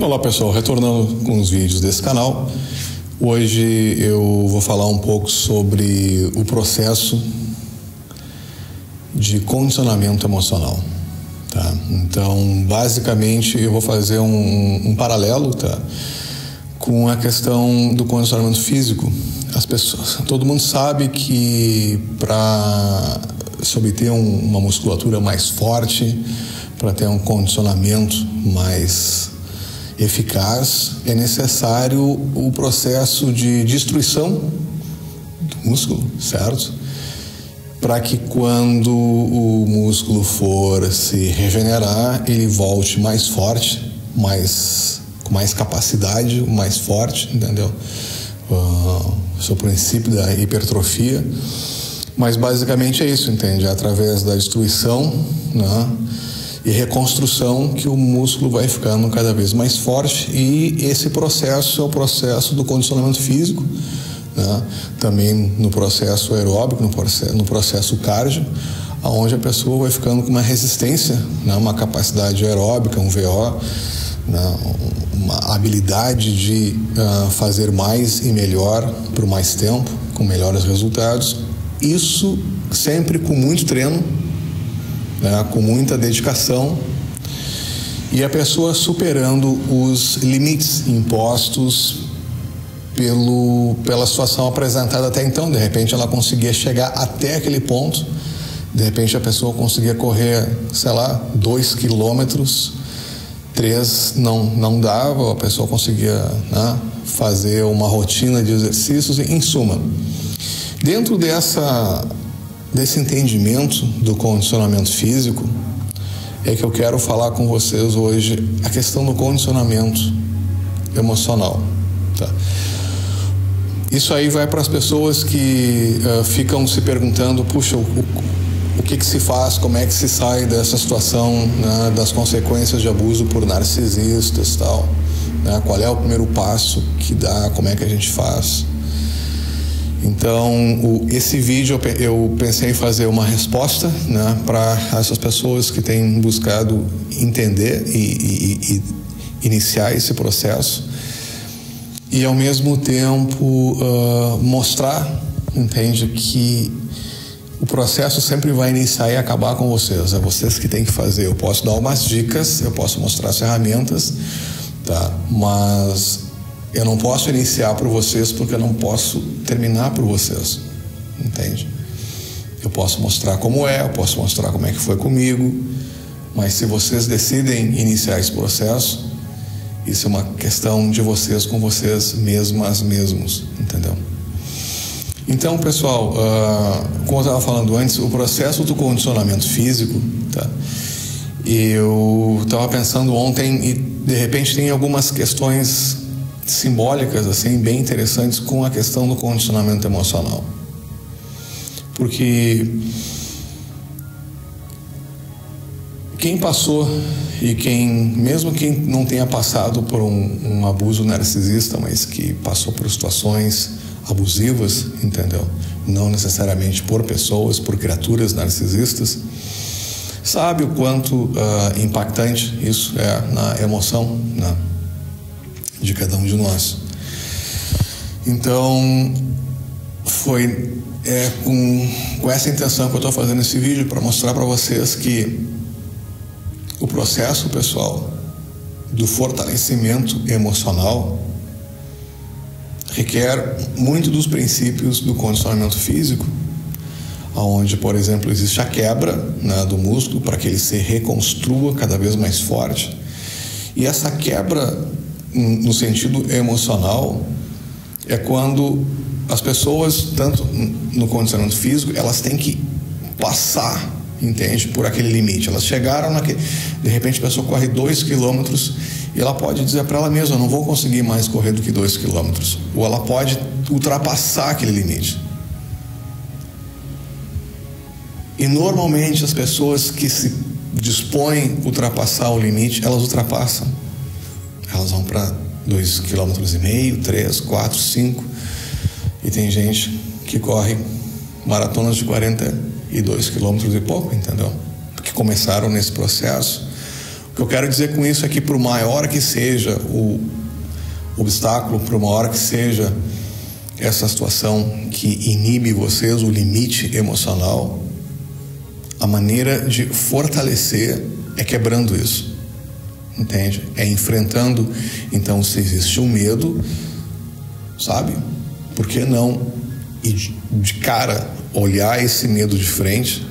Olá pessoal, retornando com os vídeos desse canal. Hoje eu vou falar um pouco sobre o processo de condicionamento emocional, tá? Então, basicamente, eu vou fazer um paralelo, tá, com a questão do condicionamento físico. As pessoas, todo mundo sabe que para se obter uma musculatura mais forte, para ter um condicionamento mais eficaz, é necessário o processo de destruição do músculo, certo? Para que quando o músculo for se regenerar, ele volte mais forte, com mais capacidade, mais forte, entendeu? Esse é o princípio da hipertrofia. Mas basicamente é isso, entende? É através da destruição, né, e reconstrução que o músculo vai ficando cada vez mais forte, e esse processo é o processo do condicionamento físico, né? Também no processo aeróbico, no processo cardio, onde a pessoa vai ficando com uma resistência, né, uma capacidade aeróbica, um VO, né, uma habilidade de fazer mais e melhor por mais tempo, com melhores resultados. Isso sempre com muito treino, né, com muita dedicação, e a pessoa superando os limites impostos pela situação apresentada até então. De repente ela conseguia chegar até aquele ponto, de repente a pessoa conseguia correr, sei lá, 2 quilômetros, 3 não dava, a pessoa conseguia, né, fazer uma rotina de exercícios. Em suma, dentro desse entendimento do condicionamento físico, é que eu quero falar com vocês hoje a questão do condicionamento emocional, tá? Isso aí vai para as pessoas que ficam se perguntando, puxa, o que se faz, como é que se sai dessa situação, né, das consequências de abuso por narcisistas e tal, né? Qual é o primeiro passo que dá, como é que a gente faz? Então, esse vídeo eu pensei em fazer uma resposta, né, para essas pessoas que têm buscado entender e iniciar esse processo, e ao mesmo tempo mostrar, entende, que o processo sempre vai iniciar e acabar com vocês. É vocês que têm que fazer. Eu posso dar umas dicas, eu posso mostrar as ferramentas, tá? Mas eu não posso iniciar por vocês, porque eu não posso terminar por vocês, entende? Eu posso mostrar como é, eu posso mostrar como é que foi comigo, mas se vocês decidem iniciar esse processo, isso é uma questão de vocês com vocês mesmos, entendeu? Então, pessoal, como eu estava falando antes, o processo do condicionamento físico, tá? Eu estava pensando ontem e de repente tem algumas questões simbólicas, assim, bem interessantes com a questão do condicionamento emocional. Porque quem passou e mesmo quem não tenha passado por um abuso narcisista, mas que passou por situações abusivas, entendeu? Não necessariamente por pessoas, por criaturas narcisistas, sabe o quanto impactante isso é na emoção, né, de cada um de nós. Então, foi com essa intenção que eu estou fazendo esse vídeo, para mostrar para vocês que o processo, pessoal, do fortalecimento emocional requer muito dos princípios do condicionamento físico, onde, por exemplo, existe a quebra, né, do músculo para que ele se reconstrua cada vez mais forte. E essa quebra, no sentido emocional, é quando as pessoas, tanto no condicionamento físico, elas têm que passar, entende, por aquele limite. Elas chegaram de repente a pessoa corre 2 quilômetros e ela pode dizer para ela mesma: eu não vou conseguir mais correr do que 2 quilômetros. Ou ela pode ultrapassar aquele limite. E normalmente as pessoas que se dispõem a ultrapassar o limite, elas ultrapassam. Elas vão para 2,5 km, 3, 4, 5. E tem gente que corre maratonas de 42 quilômetros e pouco, entendeu? Que começaram nesse processo O que eu quero dizer com isso é que, por maior que seja o obstáculo, por maior que seja essa situação que inibe vocês, o limite emocional, a maneira de fortalecer é quebrando isso, entende? É enfrentando. Então, se existe um medo, sabe? Por que não ir de cara, olhar esse medo de frente,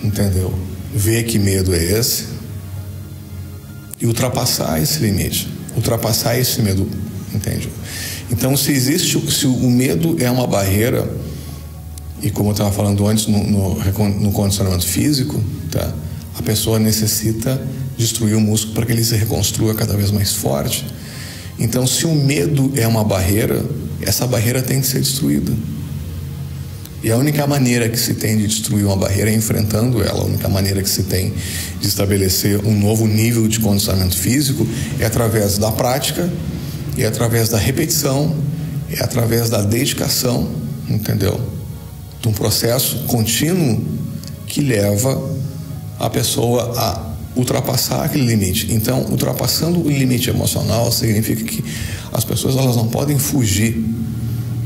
entendeu? Ver que medo é esse e ultrapassar esse limite, ultrapassar esse medo, entende? Então, se o medo é uma barreira, e como eu estava falando antes no condicionamento físico, tá? A pessoa necessita destruir o músculo para que ele se reconstrua cada vez mais forte. Então, se o medo é uma barreira, essa barreira tem que ser destruída. E a única maneira que se tem de destruir uma barreira é enfrentando ela. A única maneira que se tem de estabelecer um novo nível de condicionamento físico é através da prática, é através da repetição, é através da dedicação, entendeu? De um processo contínuo que leva a pessoa a ultrapassar aquele limite. Então, ultrapassando o limite emocional significa que as pessoas elas não podem fugir,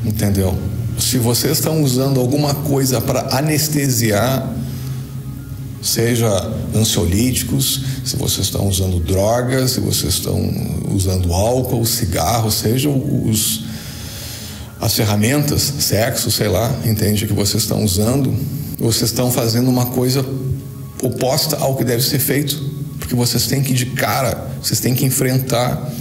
entendeu? Se vocês estão usando alguma coisa para anestesiar, seja ansiolíticos, se vocês estão usando drogas, se vocês estão usando álcool, cigarro, sejam as ferramentas, sexo, sei lá, entende, que vocês estão usando, vocês estão fazendo uma coisa oposta ao que deve ser feito, porque vocês têm que ir de cara, vocês têm que enfrentar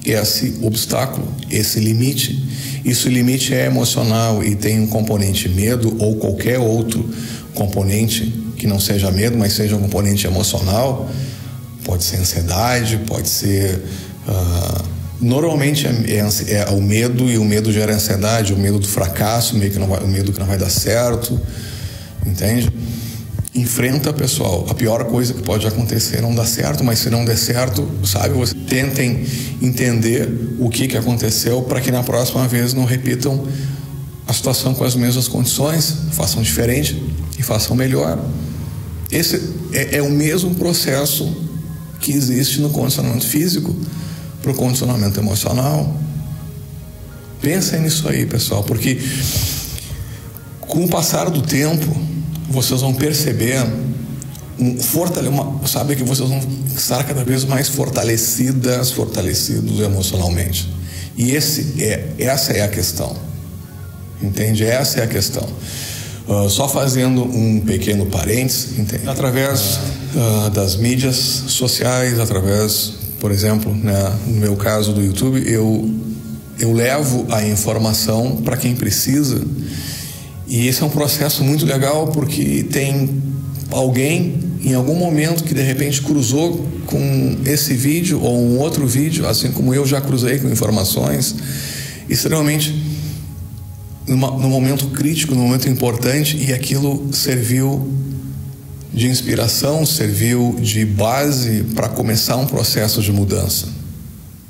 esse obstáculo, esse limite. Esse limite é emocional e tem um componente medo ou qualquer outro componente que não seja medo, mas seja um componente emocional. Pode ser ansiedade, pode ser... normalmente é o medo, e o medo gera ansiedade, o medo do fracasso, o medo que não vai dar certo, entende? Enfrenta, pessoal. A pior coisa que pode acontecer é não dar certo, mas se não der certo, sabe, vocês tentem entender o que aconteceu para que na próxima vez não repitam a situação com as mesmas condições, façam diferente e façam melhor. Esse é o mesmo processo que existe no condicionamento físico para o condicionamento emocional. Pensem nisso aí, pessoal, porque com o passar do tempo vocês vão perceber sabe que vocês vão estar cada vez mais fortalecidos emocionalmente. E essa é a questão, entende? Essa é a questão. Só fazendo um pequeno parênteses, entende? Através das mídias sociais, através, por exemplo, né, no meu caso do YouTube, eu levo a informação para quem precisa. E esse é um processo muito legal, porque tem alguém em algum momento que de repente cruzou com esse vídeo ou um outro vídeo, assim como eu já cruzei com informações extremamente no momento crítico, no momento importante, e aquilo serviu de inspiração, serviu de base para começar um processo de mudança.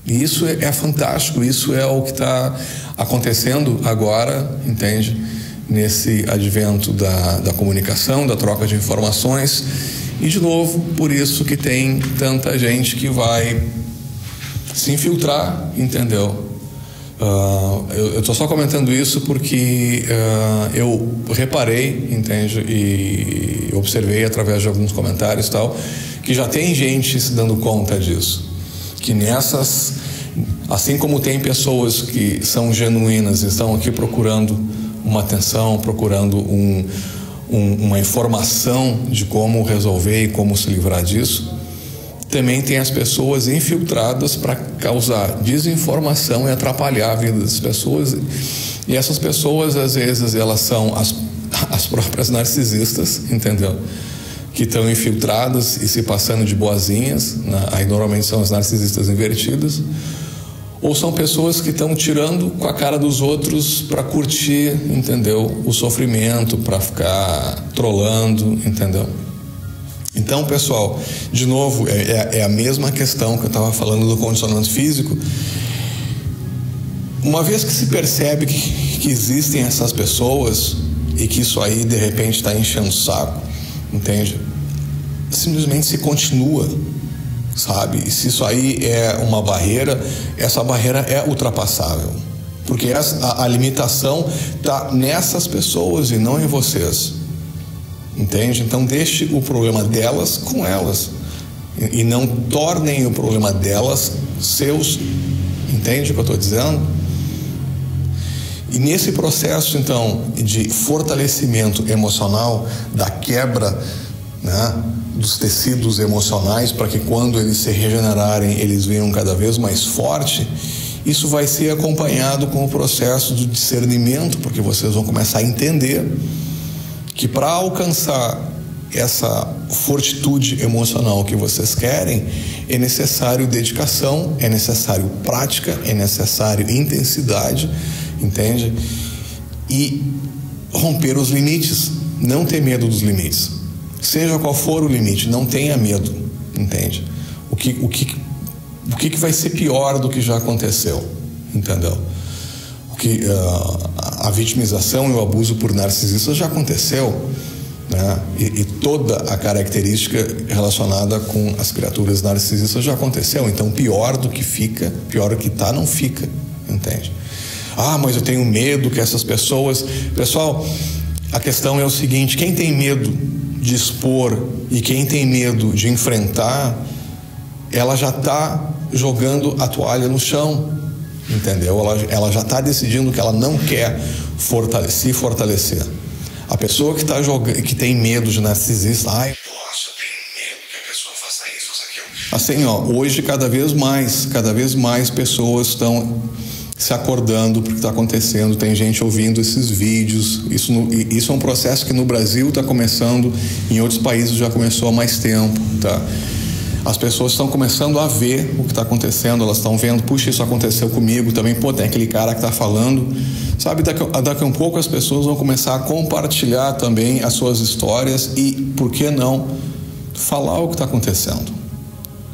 E isso é fantástico, isso é o que está acontecendo agora, entende? Nesse advento da comunicação, da troca de informações. E, de novo, por isso que tem tanta gente que vai se infiltrar, entendeu? Eu estou só comentando isso porque eu reparei, entende? E observei através de alguns comentários e tal, que já tem gente se dando conta disso. Que nessas... Assim como tem pessoas que são genuínas e estão aqui procurando uma atenção, procurando uma informação de como resolver e como se livrar disso, também tem as pessoas infiltradas para causar desinformação e atrapalhar a vida das pessoas. E essas pessoas, às vezes, elas são as próprias narcisistas, entendeu? Que estão infiltradas e se passando de boazinhas, né? Aí normalmente são as narcisistas invertidas. Ou são pessoas que estão tirando com a cara dos outros para curtir, entendeu? O sofrimento, para ficar trolando, entendeu? Então, pessoal, de novo, é a mesma questão que eu estava falando do condicionamento físico. Uma vez que se percebe que existem essas pessoas e que isso aí, de repente, está enchendo o saco, entende? simplesmente se continua, sabe? E se isso aí é uma barreira, essa barreira é ultrapassável, porque a limitação está nessas pessoas e não em vocês, entende? Então deixe o problema delas com elas e não tornem o problema delas seus, entende o que eu estou dizendo? E nesse processo, então, de fortalecimento emocional, da quebra, né, dos tecidos emocionais, para que quando eles se regenerarem, eles venham cada vez mais forte, isso vai ser acompanhado com o processo do discernimento, porque vocês vão começar a entender que para alcançar essa fortitude emocional que vocês querem, é necessário dedicação, é necessário prática, é necessário intensidade, entende? E romper os limites, não ter medo dos limites. Seja qual for o limite, não tenha medo, entende? O que vai ser pior do que já aconteceu, entendeu? A vitimização e o abuso por narcisistas já aconteceu, né? E toda a característica relacionada com as criaturas narcisistas já aconteceu. Então, pior do que fica, pior do que tá, não fica, entende? Ah, mas eu tenho medo que essas pessoas... Pessoal, a questão é o seguinte: quem tem medo de expor e quem tem medo de enfrentar, ela já está jogando a toalha no chão, entendeu? Ela já está decidindo que ela não quer se fortalecer. A pessoa que tem medo de narcisista, ai, nossa, eu tenho medo que a pessoa faça isso, faça aquilo. Assim, ó, hoje cada vez mais pessoas estão se acordando porque está acontecendo, tem gente ouvindo esses vídeos. Isso é um processo que no Brasil está começando, em outros países já começou há mais tempo, tá? As pessoas estão começando a ver o que está acontecendo, elas estão vendo, puxa, isso aconteceu comigo também, pô, tem aquele cara que está falando, sabe? Daqui a um pouco as pessoas vão começar a compartilhar também as suas histórias e, por que não, falar o que está acontecendo.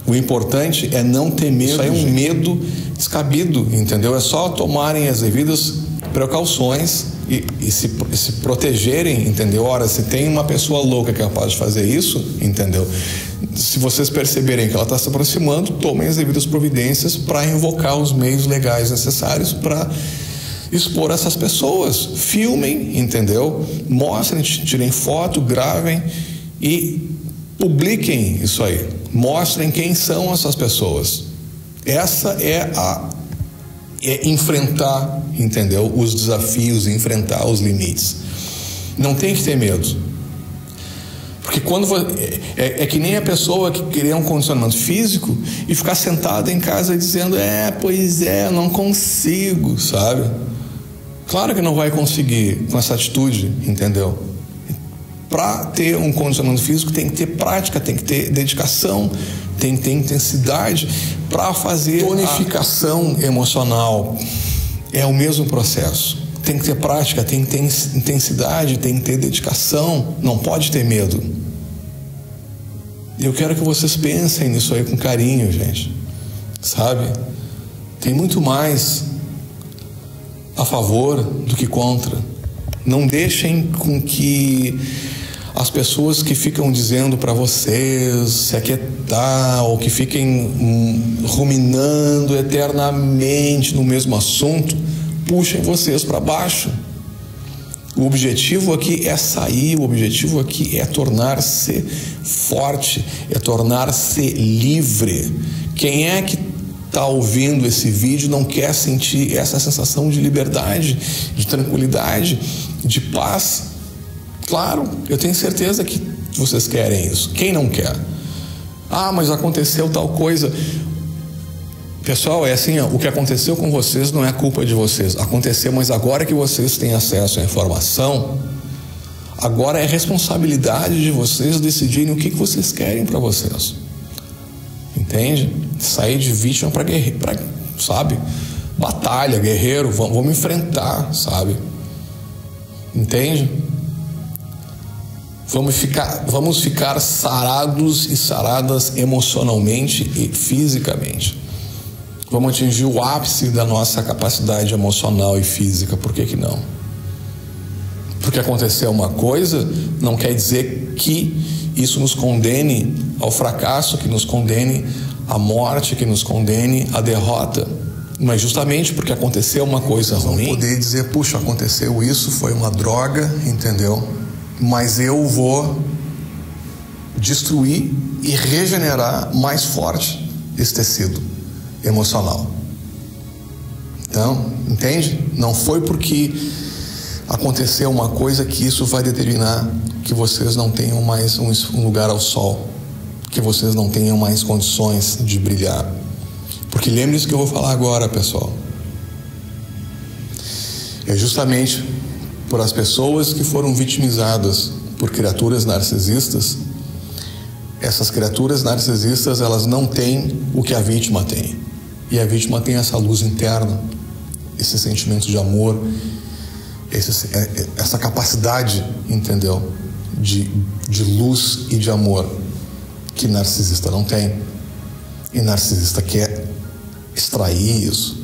O importante é não ter medo. Isso aí é um medo descabido, entendeu? É só tomarem as devidas precauções e se protegerem, entendeu? Ora, se tem uma pessoa louca que é capaz de fazer isso, entendeu? Se vocês perceberem que ela está se aproximando, tomem as devidas providências para invocar os meios legais necessários para expor essas pessoas. Filmem, entendeu? Mostrem, tirem foto, gravem e publiquem isso aí. Mostrem quem são essas pessoas. Essa é enfrentar, entendeu? Os desafios, enfrentar os limites. Não tem que ter medo. Porque quando é que nem a pessoa que queria um condicionamento físico e ficar sentada em casa dizendo, pois é, eu não consigo, sabe? Claro que não vai conseguir com essa atitude, entendeu? Para ter um condicionamento físico tem que ter prática, tem que ter dedicação, tem que ter intensidade para fazer tonificação emocional. É o mesmo processo. Tem que ter prática, tem que ter intensidade, tem que ter dedicação, não pode ter medo. Eu quero que vocês pensem nisso aí com carinho, gente. Sabe? Tem muito mais a favor do que contra. Não deixem com que as pessoas que ficam dizendo para vocês se aquietar ou que fiquem ruminando eternamente no mesmo assunto, puxem vocês para baixo. O objetivo aqui é sair, o objetivo aqui é tornar-se forte, é tornar-se livre. Quem é que está ouvindo esse vídeo não quer sentir essa sensação de liberdade, de tranquilidade, de paz? Claro, eu tenho certeza que vocês querem isso. Quem não quer? Ah, mas aconteceu tal coisa. Pessoal, é assim, o que aconteceu com vocês não é culpa de vocês. Aconteceu, mas agora que vocês têm acesso à informação, agora é responsabilidade de vocês decidirem o que vocês querem para vocês. Entende? Sair de vítima para guerreiro, sabe? Batalha, guerreiro, vamos enfrentar, sabe? Entende? Vamos ficar sarados e saradas emocionalmente e fisicamente. Vamos atingir o ápice da nossa capacidade emocional e física. Por que que não? Porque aconteceu uma coisa não quer dizer que isso nos condene ao fracasso, que nos condene à morte, que nos condene à derrota. Mas justamente porque aconteceu uma coisa ruim, não poder dizer, puxa, aconteceu isso, foi uma droga, entendeu? Mas eu vou destruir e regenerar mais forte esse tecido emocional. Então, entende? Não foi porque aconteceu uma coisa que isso vai determinar que vocês não tenham mais um lugar ao sol, que vocês não tenham mais condições de brilhar. Porque lembre-se que eu vou falar agora, pessoal. É justamente por as pessoas que foram vitimizadas por criaturas narcisistas. Essas criaturas narcisistas, elas não têm o que a vítima tem. E a vítima tem essa luz interna, esse sentimento de amor, essa capacidade, entendeu? De luz e de amor que narcisista não tem. E narcisista quer extrair isso.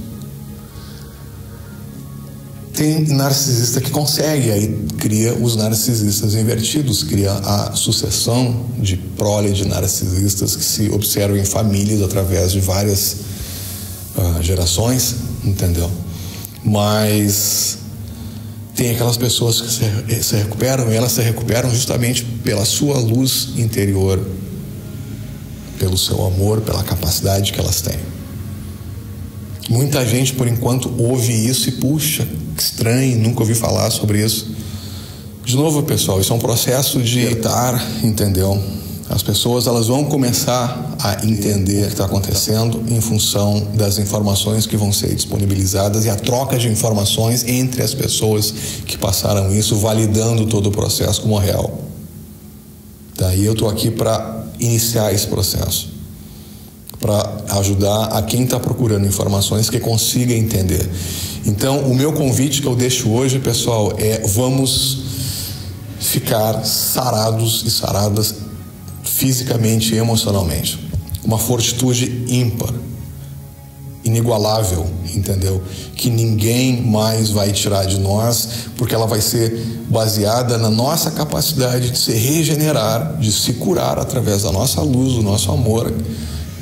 Tem narcisista que consegue, aí cria os narcisistas invertidos, cria a sucessão de prole de narcisistas que se observam em famílias através de várias gerações, entendeu? Mas tem aquelas pessoas que se recuperam, e elas se recuperam justamente pela sua luz interior, pelo seu amor, pela capacidade que elas têm. Muita gente, por enquanto, ouve isso e, puxa, que estranho, nunca ouvi falar sobre isso. De novo, pessoal, isso é um processo de estar, entendeu? As pessoas, elas vão começar a entender o que está acontecendo em função das informações que vão ser disponibilizadas e a troca de informações entre as pessoas que passaram isso, validando todo o processo como real. Daí eu estou aqui para iniciar esse processo, para ajudar a quem está procurando informações que consiga entender. Então, o meu convite que eu deixo hoje, pessoal, é: vamos ficar sarados e saradas fisicamente e emocionalmente. Uma fortitude ímpar, inigualável, entendeu? Que ninguém mais vai tirar de nós, porque ela vai ser baseada na nossa capacidade de se regenerar, de se curar através da nossa luz, do nosso amor,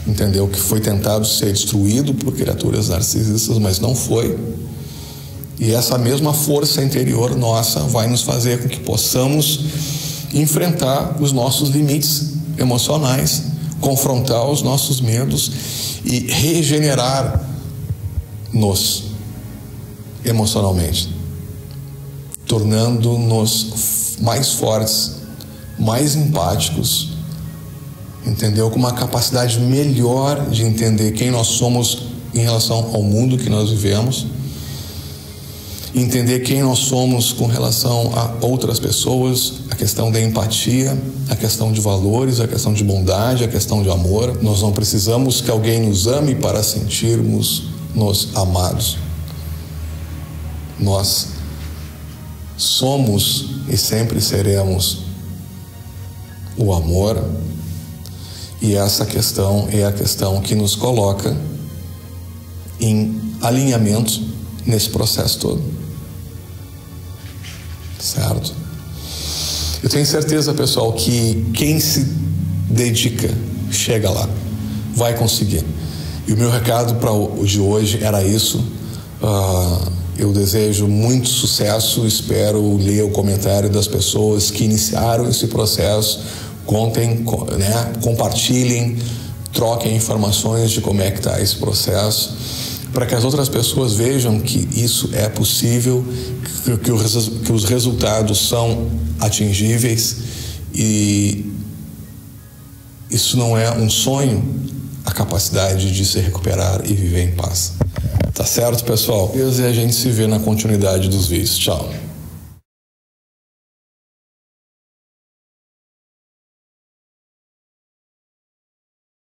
entendeu? Que foi tentado ser destruído por criaturas narcisistas, mas não foi. E essa mesma força interior nossa vai nos fazer com que possamos enfrentar os nossos limites emocionais, confrontar os nossos medos e regenerar-nos emocionalmente, tornando-nos mais fortes, mais empáticos, entendeu? Com uma capacidade melhor de entender quem nós somos em relação ao mundo que nós vivemos, entender quem nós somos com relação a outras pessoas, a questão da empatia, a questão de valores, a questão de bondade, a questão de amor. Nós não precisamos que alguém nos ame para sentirmos-nos amados. Nós somos e sempre seremos o amor, e essa questão é a questão que nos coloca em alinhamento nesse processo todo. Certo? Eu tenho certeza, pessoal, que quem se dedica chega lá, vai conseguir. E o meu recado para o de hoje era isso. Eu desejo muito sucesso, espero ler o comentário das pessoas que iniciaram esse processo. Contem, né? Compartilhem, troquem informações de como é que está esse processo, para que as outras pessoas vejam que isso é possível, que os resultados são atingíveis, e isso não é um sonho, a capacidade de se recuperar e viver em paz. Tá certo, pessoal? E a gente se vê na continuidade dos vídeos. Tchau.